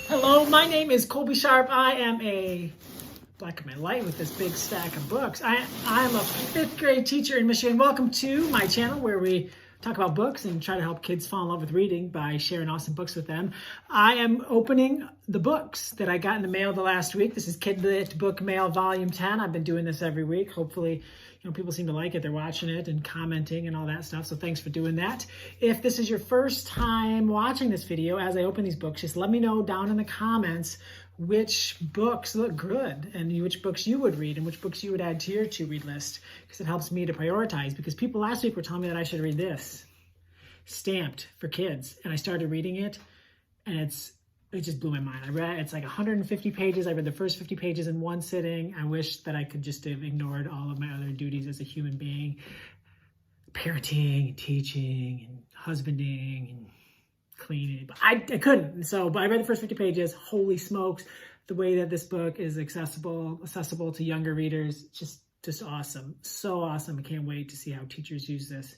Hello, my name is Colby Sharp. I am a black and my light with this big stack of books. I'm a fifth grade teacher in Michigan. Welcome to my channel where we talk about books and try to help kids fall in love with reading by sharing awesome books with them. I am opening the books that I got in the mail the last week. This is Kidlit Book Mail Volume 10. I've been doing this every week. Hopefully, people seem to like it. They're watching it and commenting and all that stuff. So thanks for doing that. If this is your first time watching this video, as I open these books, just let me know down in the comments which books look good and which books you would read and which books you would add to your to-read list, because it helps me to prioritize. Because people last week were telling me that I should read this, Stamped for Kids, and I started reading it, and it just blew my mind. It's like 150 pages. I read the first 50 pages in one sitting. I wish that I could just have ignored all of my other duties as a human being, parenting and teaching and husbanding and cleaning, but I couldn't. But I read the first 50 pages. Holy smokes, the way that this book is accessible to younger readers, just awesome. So awesome. I can't wait to see how teachers use this.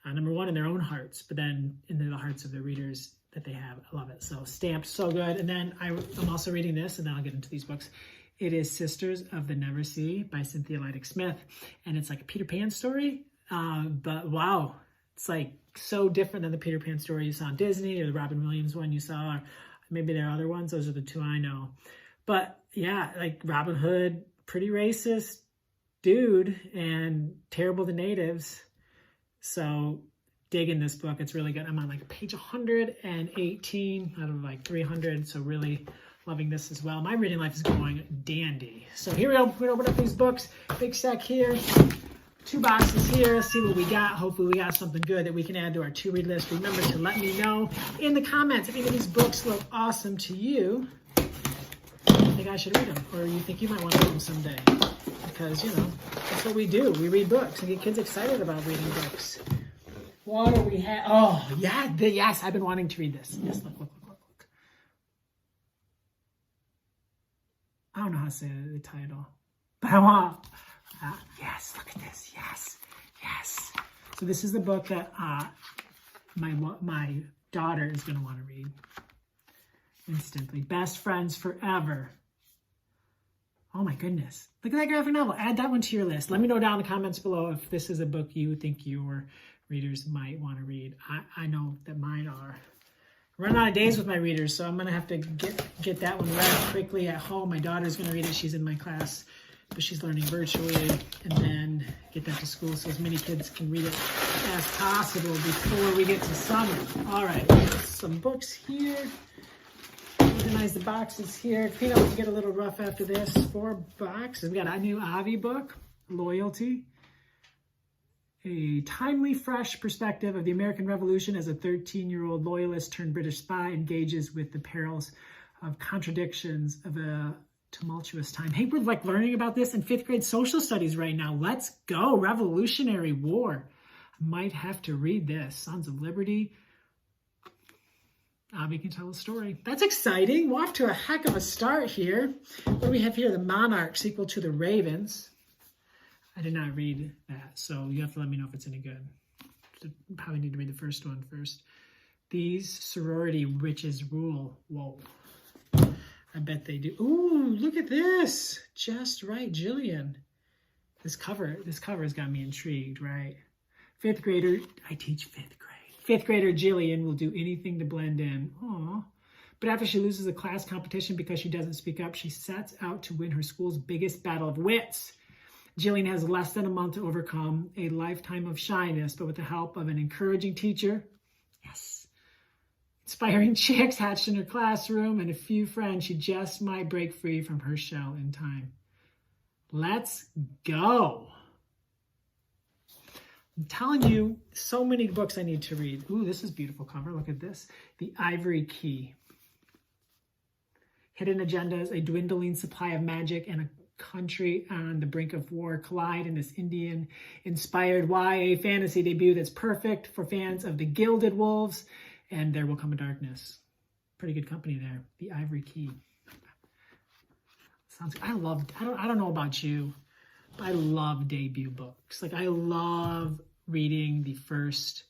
Number one, in their own hearts, but then in the hearts of the readers that they have. I love it. So Stamped, so good. And then I'm also reading this, and then I'll get into these books. It is Sisters of the Never Sea by Cynthia Leidig Smith. And it's like a Peter Pan story, but wow, it's like so different than the Peter Pan story you saw on Disney or the Robin Williams one you saw, or maybe there are other ones. Those are the two I know. But yeah, like Robin Hood, pretty racist dude and terrible to natives. So digging this book. It's really good. I'm on like page 118 out of like 300. So really loving this as well. My reading life is going dandy. So here we go. We're gonna open up these books. Big stack here. 2 boxes here. See what we got. Hopefully we got something good that we can add to our to-read list. Remember to let me know in the comments if any of these books look awesome to you. You think I should read them, or you think you might want to read them someday. Because, that's what we do. We read books and get kids excited about reading books. What do we have? Oh, yeah, yes, I've been wanting to read this. Yes, look. I don't know how to say the title, but I want, yes, look at this. Yes. So this is the book that my daughter is going to want to read instantly. Best Friends Forever. Oh my goodness. Look at that graphic novel. Add that one to your list. Let me know down in the comments below if this is a book you think your readers might want to read. I know that mine are. Run out of days with my readers, so I'm going to have to get that one read quickly at home. My daughter's going to read it. She's in my class, but she's learning virtually, and then get that to school so as many kids can read it as possible before we get to summer. All right, some books here. Organize the boxes here. Clean up and get a little rough after this. 4 boxes. We got a new Avi book, Loyalty. A timely, fresh perspective of the American Revolution as a 13-year-old loyalist turned British spy engages with the perils of contradictions of a tumultuous time. Hey, we're like learning about this in 5th grade social studies right now. Let's go. Revolutionary War. I might have to read this. Sons of Liberty. Avi can tell a story. That's exciting. We're off to a heck of a start here. What do we have here? The Monarch, sequel to The Ravens. I did not read that, so you have to let me know if it's any good. Probably need to read the first one first. These sorority witches rule. Whoa. I bet they do. Ooh, look at this. Just right, Jillian. This cover has got me intrigued, right? 5th grader, I teach 5th grade. 5th grader Jillian will do anything to blend in. Aww. But after she loses a class competition because she doesn't speak up, she sets out to win her school's biggest battle of wits. Jillian has less than a month to overcome a lifetime of shyness, but with the help of an encouraging teacher, yes, inspiring chicks hatched in her classroom, and a few friends, she just might break free from her shell in time. Let's go. I'm telling you, so many books I need to read. Ooh, this is a beautiful cover. Look at this. The Ivory Key. Hidden agendas, a dwindling supply of magic, and a country on the brink of war collide in this Indian-inspired YA fantasy debut that's perfect for fans of The Gilded Wolves and There Will Come a Darkness. Pretty good company there. The Ivory Key. Sounds. I don't know about you, but I love debut books. Like, I love reading the first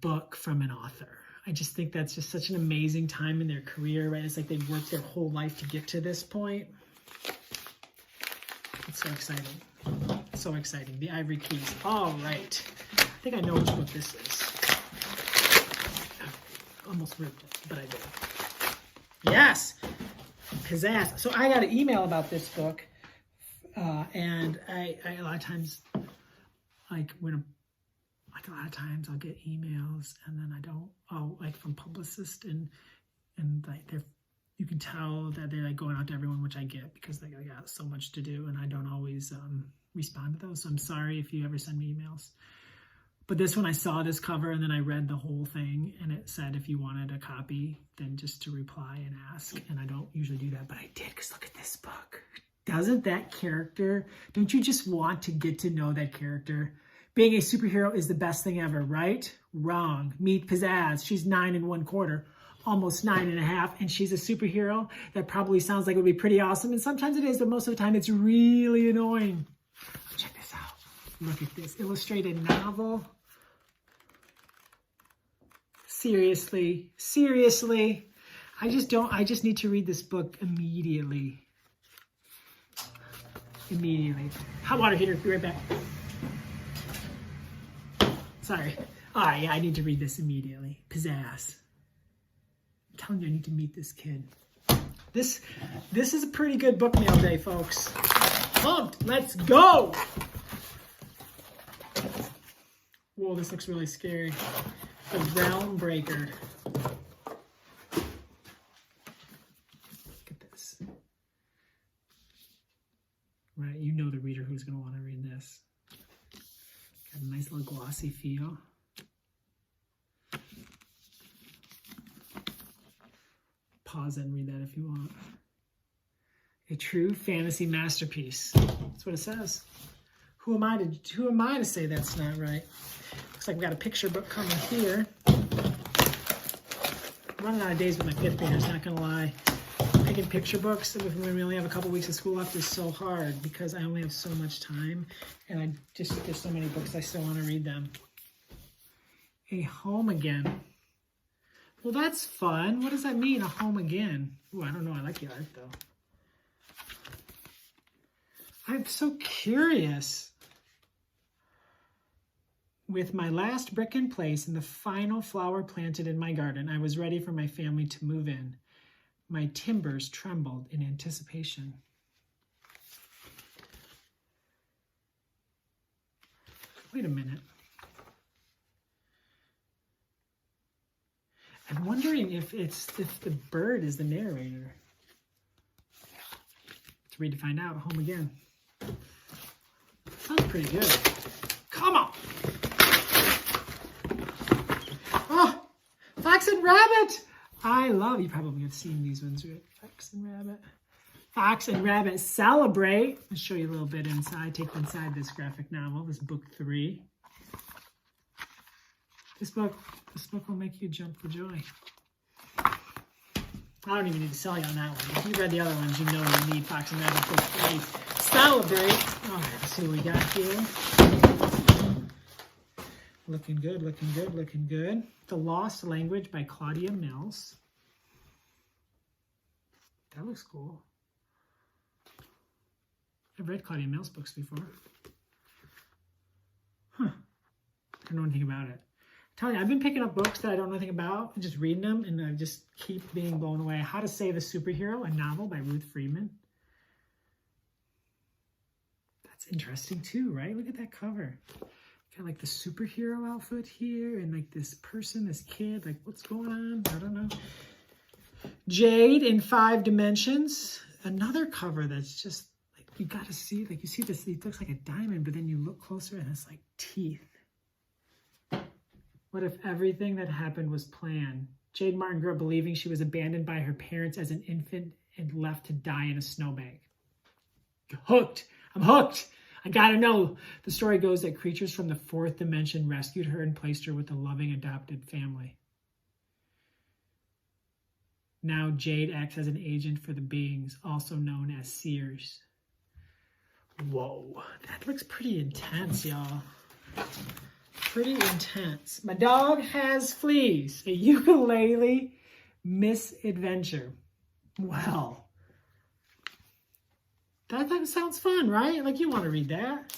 book from an author. I just think that's just such an amazing time in their career, right? It's like they've worked their whole life to get to this point. It's so exciting. So exciting. The Ivory Keys. All right. I think I know which book this is. I almost ripped it, but I did. Yes! Pizzazz. So I got an email about this book, and I a lot of times, like a lot of times I'll get emails and then I'll like from publicists and like you can tell that they're like going out to everyone, which I get because like I got so much to do and I don't always respond to those. So I'm sorry if you ever send me emails. But this one, I saw this cover and then I read the whole thing and it said if you wanted a copy, then just to reply and ask. And I don't usually do that, but I did because look at this book. Doesn't that character, don't you just want to get to know that character? Being a superhero is the best thing ever, right? Wrong. Meet Pizzazz. She's 9 1/4, almost 9 1/2, and she's a superhero. That probably sounds like it would be pretty awesome, and sometimes it is, but most of the time it's really annoying. Check this out. Look at this illustrated novel. Seriously. I just need to read this book immediately. Hot water heater, be right back. Sorry. All right, yeah, I need to read this immediately. Pizzazz. I'm telling you, I need to meet this kid. This is a pretty good book mail day, folks. Pumped. Let's go. Whoa, this looks really scary. The Realm Breaker. Look at this. Right, you know the reader who's going to want to read this. Got a nice little glossy feel. Pause and read that if you want. A true fantasy masterpiece. That's what it says. Who am I to say that's not right? Looks like we got a picture book coming here. I'm running out of days with my 5th graders, not gonna lie. Picking picture books when we only have a couple weeks of school left is so hard because I only have so much time and there's so many books I still want to read them. A home again. Well, that's fun. What does that mean, a home again? Ooh, I don't know. I like the art though. I'm so curious. With my last brick in place and the final flower planted in my garden, I was ready for my family to move in. My timbers trembled in anticipation. Wait a minute. I'm wondering if the bird is the narrator. Let's read to find out. Home again. Sounds pretty good. Come on. Oh, Fox and Rabbit. I love, you probably have seen these ones, right? Fox and Rabbit. Fox and Rabbit Celebrate. I'll show you a little bit inside. Take you inside this graphic novel. This book 3. This book will make you jump for joy. I don't even need to sell you on that one. If you read the other ones, you know you need Fox and Rabbit book 3. Celebrate. All right, let's see what we got here. Looking good, looking good, looking good. The Lost Language by Claudia Mills. That looks cool. I've read Claudia Mills books before. Huh. I don't know anything about it. I'm telling you, I've been picking up books that I don't know anything about and just reading them, and I just keep being blown away. How to Save a Superhero, a novel by Ruth Friedman. That's interesting too, right? Look at that cover. Got like the superhero outfit here and like this person, this kid, like what's going on? I don't know. Jade in 5 dimensions. Another cover that's just like, you got to see, like you see this, it looks like a diamond, but then you look closer and it's like teeth. What if everything that happened was planned? Jade Martin grew up believing she was abandoned by her parents as an infant and left to die in a snowbank. Hooked. I'm hooked. I gotta know. The story goes that creatures from the 4th dimension rescued her and placed her with a loving adopted family. Now Jade acts as an agent for the beings, also known as seers. Whoa, that looks pretty intense, y'all. Pretty intense. My dog has fleas. A ukulele misadventure. Wow. That sounds fun, right? Like, you want to read that.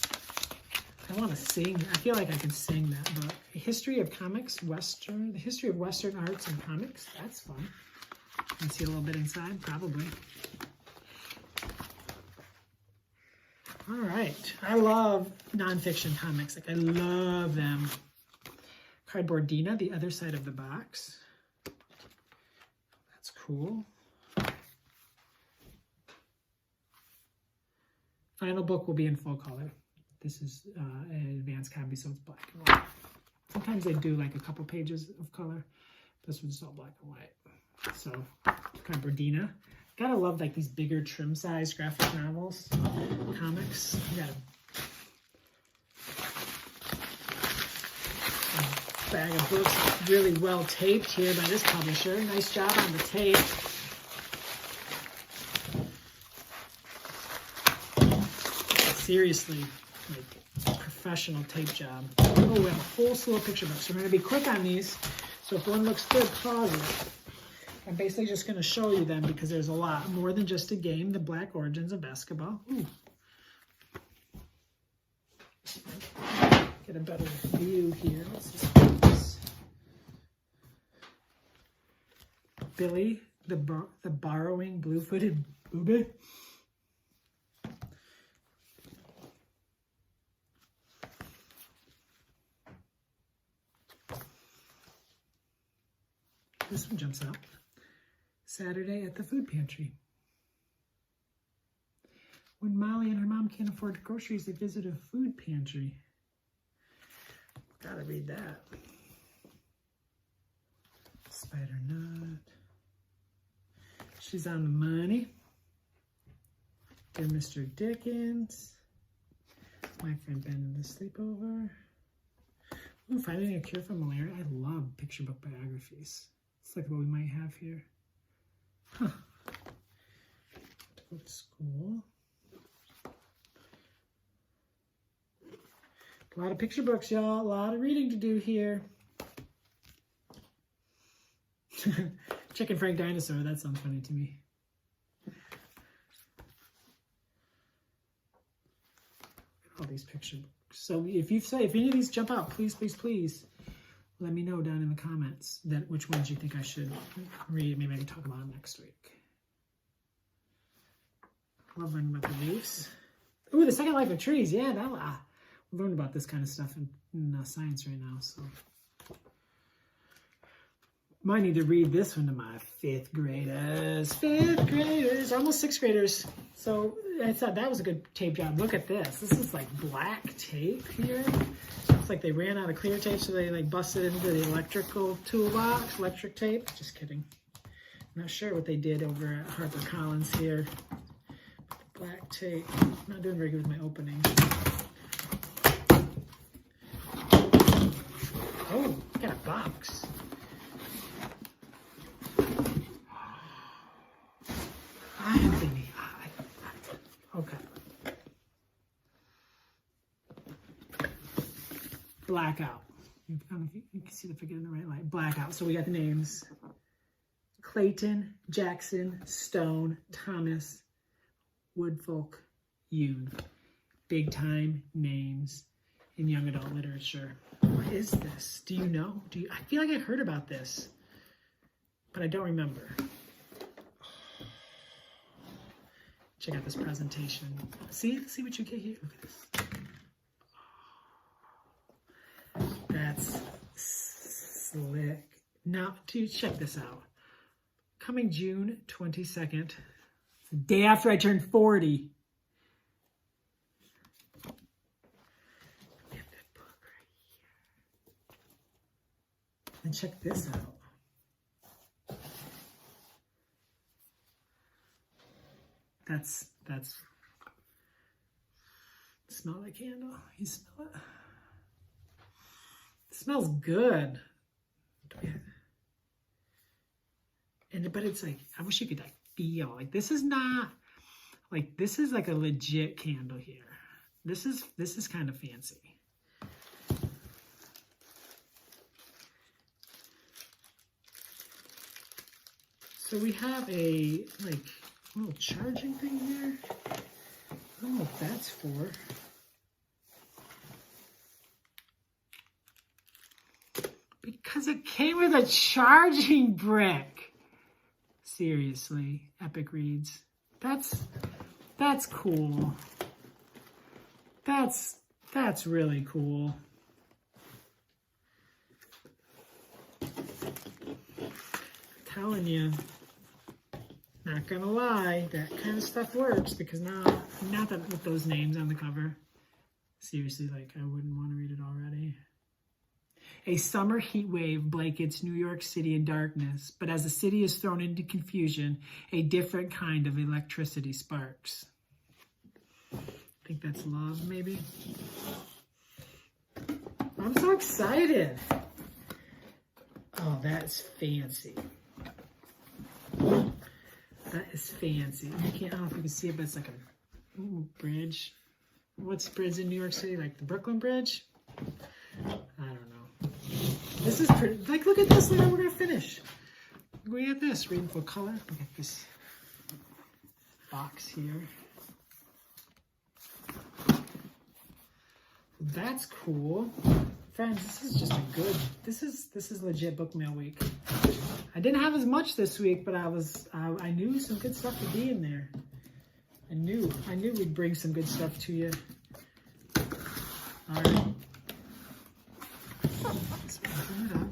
I want to sing. I feel like I can sing that book. A history of comics, the history of Western arts and comics. That's fun. Can see a little bit inside, probably. All right. I love nonfiction comics. Like, I love them. Cardboard Dina, The Other Side of the Box. That's cool. Final book will be in full color. This is an advanced copy, so it's black and white. Sometimes they do like a couple pages of color. This one's all black and white. So, Cardboard Dina. Gotta love like these bigger trim size graphic novels, comics. You got a bag of books really well taped here by this publisher. Nice job on the tape. Seriously, like professional tape job. Oh, we have a whole slew of picture books. We're going to be quick on these, so if one looks good, pause it. I'm basically just going to show you them because there's a lot more than just a game. The Black Origins of Basketball. Ooh. Get a better view here. Let's just put this. Billy, the Borrowing Blue-Footed Booby. This one jumps out. Saturday at the food pantry. When Molly and her mom can't afford groceries, they visit a food pantry. Gotta read that. Spider Nut. She's on the Money. Dear Mr. Dickens. My Friend Ben and the Sleepover. Ooh, Finding a Cure for Malaria. I love picture book biographies. It's like what we might have here. Huh. Go to school. A lot of picture books, y'all. A lot of reading to do here. Chicken Frank Dinosaur. That sounds funny to me. All these picture books. So if any of these jump out, please, please, please let me know down in the comments which ones you think I should read. Maybe I can talk about them next week. Love learning about the leaves. Ooh, The Second Life of Trees. Yeah, we learn about this kind of stuff in science right now. So might need to read this one to my fifth graders. Almost sixth graders. So I thought that was a good tape job. Look at this. This is like black tape here. It's like they ran out of clear tape, so they like busted into the electrical toolbox, electric tape. Just kidding. I'm not sure what they did over at HarperCollins here. Black tape. I'm not doing very good with my opening. Oh, got a box. Okay. Blackout. You can see the figure in the right light. Blackout. So we got the names. Clayton, Jackson, Stone, Thomas, Woodfolk, Yoon. Big time names in young adult literature. What is this? Do you know? I feel like I heard about this, but I don't remember. Check out this presentation. See what you get here. Look at this. That's slick. Now, dude, check this out. Coming June 22nd, the day after I turned 40. We have that book right here. And check this out. That's smell that candle. You smell it? It smells good. But it's like, I wish you could like feel like this is not like, this is like a legit candle here. This is kind of fancy. So we have a little charging thing here. I don't know what that's for. Because it came with a charging brick. Seriously, Epic Reads. That's cool. That's really cool. I'm telling you, not gonna lie, that kind of stuff works because now, not that with those names on the cover. Seriously, like I wouldn't want to read it already. A summer heat wave blankets New York City in darkness, but as the city is thrown into confusion, a different kind of electricity sparks. I think that's love, maybe. I'm so excited. Oh, that's fancy. That is fancy. I don't know if you can see it, but it's like a bridge. What's the bridge in New York City? Like the Brooklyn Bridge? I don't know. This is pretty. Like, look at this. Look how we're gonna finish. Look at this. Reading full color. Look at this box here. That's cool. Friends, this is just a good, this is legit book mail week. I didn't have as much this week, but I knew some good stuff would be in there. I knew we'd bring some good stuff to you. All right. Let's open it up.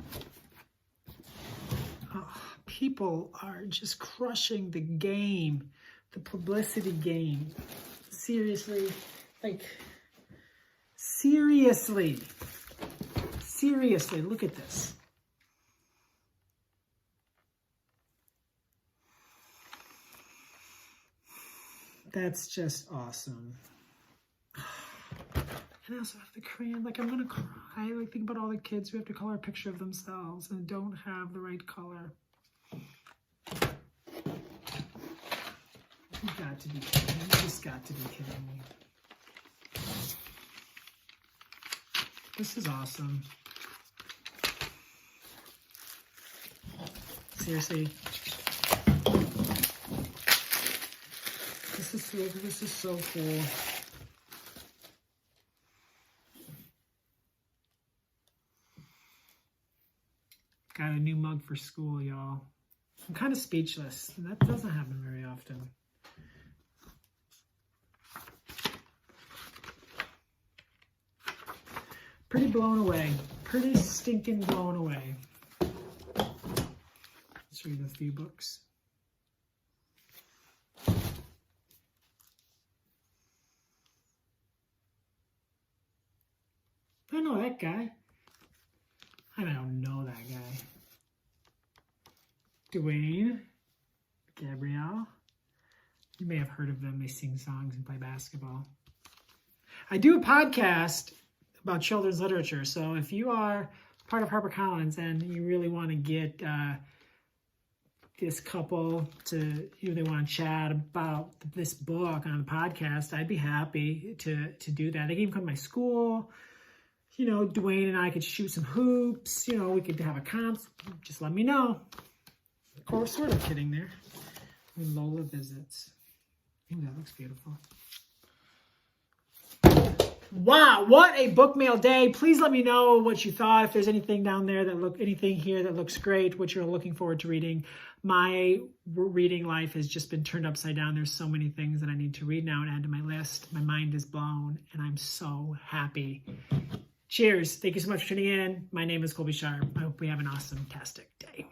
Oh, people are just crushing the game, the publicity game. Seriously, like, seriously, look at this. That's just awesome. And I also have the crayon, like I'm gonna cry. Like think about all the kids who have to color a picture of themselves and don't have the right color. You got to be kidding me. You just got to be kidding me. This is awesome. Seriously. This is so cool. Got a new mug for school, y'all. I'm kind of speechless. That doesn't happen very often. Pretty blown away. Pretty stinking blown away. Let's read a few books. I know that guy. I don't know that guy. Dwayne, Gabrielle. You may have heard of them. They sing songs and play basketball. I do a podcast about children's literature. So if you are part of HarperCollins and you really want to get this couple to, they want to chat about this book on the podcast, I'd be happy to do that. They can even come to my school. You know, Dwayne and I could shoot some hoops. You know, we could have a comp. Just let me know. Of course, sort of kidding there. When Lola visits. Ooh, that looks beautiful. Wow, what a book mail day. Please let me know what you thought. If there's anything down there anything here that looks great, what you're looking forward to reading. My reading life has just been turned upside down. There's so many things that I need to read now and add to my list. My mind is blown and I'm so happy. Cheers. Thank you so much for tuning in. My name is Colby Sharp. I hope we have an awesome-tastic day.